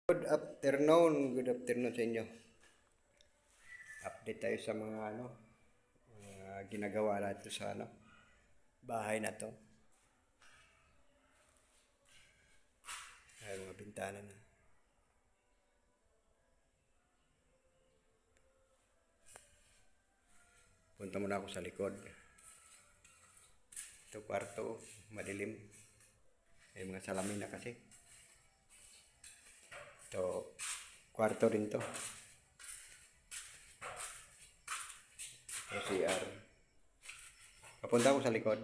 Good afternoon sa inyo. Update tayo sa mga ginagawa natin sa bahay na to. Ay, mga bintana na. Punta muna ako sa likod. Ito kwarto, madilim. May mga salamin na kasi. Ito, kwarto rin to. Ito CR. Papunta ako sa likod.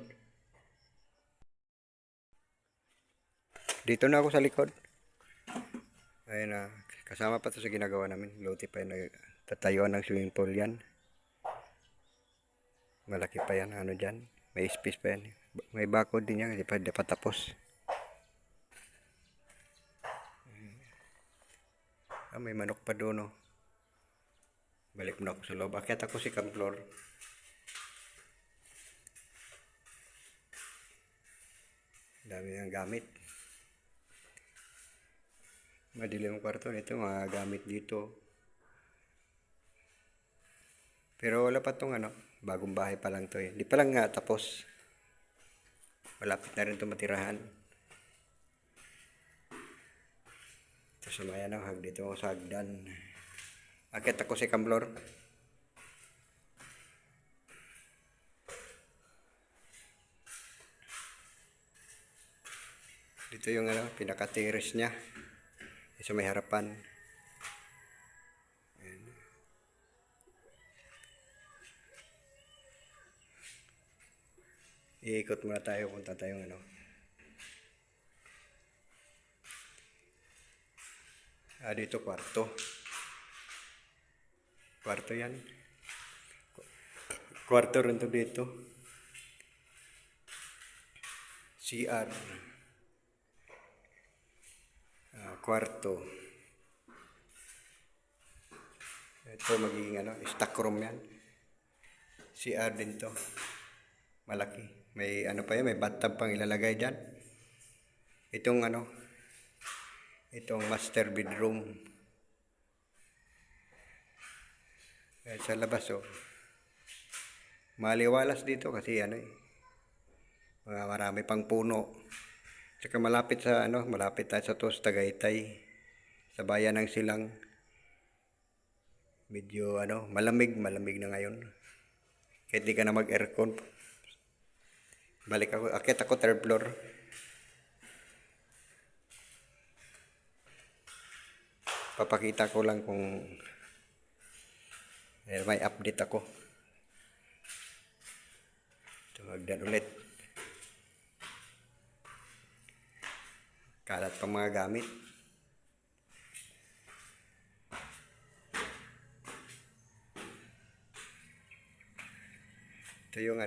Dito na ako sa likod. Ayun na, kasama pa to sa ginagawa namin. Luti pa yung tatayuan ng swimming pool yan. Malaki pa yan, dyan. May space pa yan. May bakod din yan, hindi pa tapos. May manok pa doon, oh. Balik muna ako sa loob. Akyat ako si floor. Dami ng gamit. Madilim ang kwarto nito, mga gamit dito. Pero wala pa tong bagong bahay pa lang to eh. Hindi pa lang nga tapos. Malapit na rin to matirahan. Ito sa mayan dito ako sa hagdan. Akit ako sa floor. Dito yung pinaka-terrace niya. Sa may harapan. Ayan. Iikot muna tayo, punta tayong dito kwarto. Kwarto yan. Kwarto rin to dito. CR. Kwarto. Ito magiging stock room yan. CR din to. Malaki. May pa yan, may bathtub pang ilalagay dyan. Itong itong master bedroom. Sa labas maliwalas dito kasi marami pang puno. Saka malapit tayo sa Tagaytay. Sa bayan ng Silang. Medyo malamig na ngayon. Kahit di ka na mag-aircon. Akit ako third floor. Papakita ko lang kung may update ako. Tumagdan ulit. Kalat pa mga gamit. Ito yung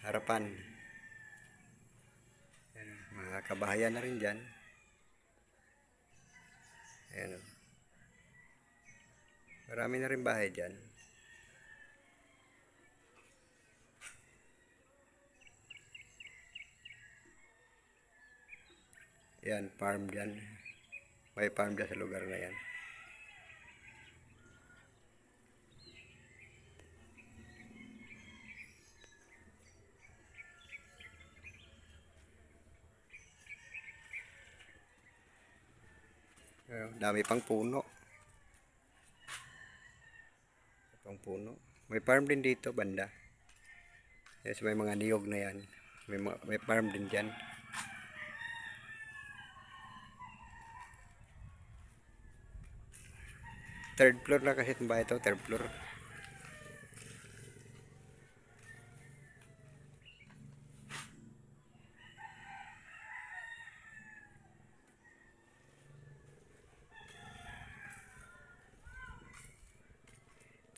harapan. Ayan, mga kabahayan na rin dyan. Ayan, marami na rin bahay dyan. Yan, farm dyan. May farm dyan sa lugar na yan. Dami pang puno. May farm din dito banda. Yes, may mga niyog na yan. May farm din dyan. Third floor na kasi itong bahay ito. Third floor.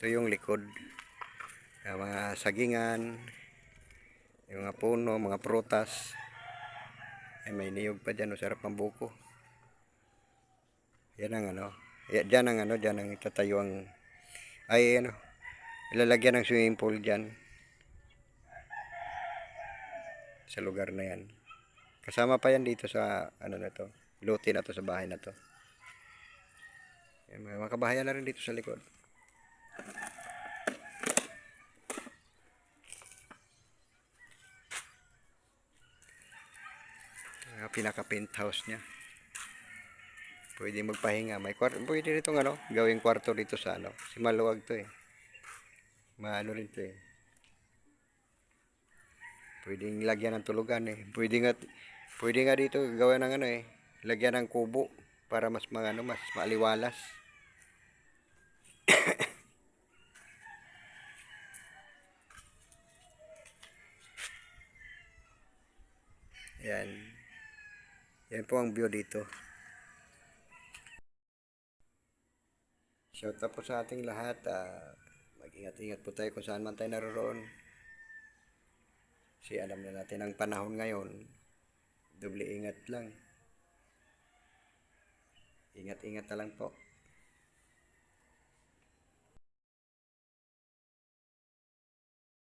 Ito yung likod. Mga sagingan. Yung mga puno, mga prutas. May niyog pa dyan. Sarap ng buko. Yan ang Diyan ang itatayo ang ilalagyan ng swimming pool dyan sa lugar na yan. Kasama pa yan dito sa na to. Lote na to sa bahay na to. May mga kabahayan na rin dito sa likod. Pinaka-penthouse niya. Pwede magpahinga. May kwarto. Pwede rito gawing kwarto dito sa Si maluwag to eh. Maano rin to eh. Pwedeng lagyan ng tulugan eh. Pwede nga dito gawa ng lagyan ng kubo para mas mas maaliwalas. Yan. Yan po ang view dito. Shout out po sa ating lahat. Mag-ingat-ingat po tayo kung saan man tayo naroon. Kasi alam na natin ang panahon ngayon. Doble ingat lang. Ingat-ingat na lang po.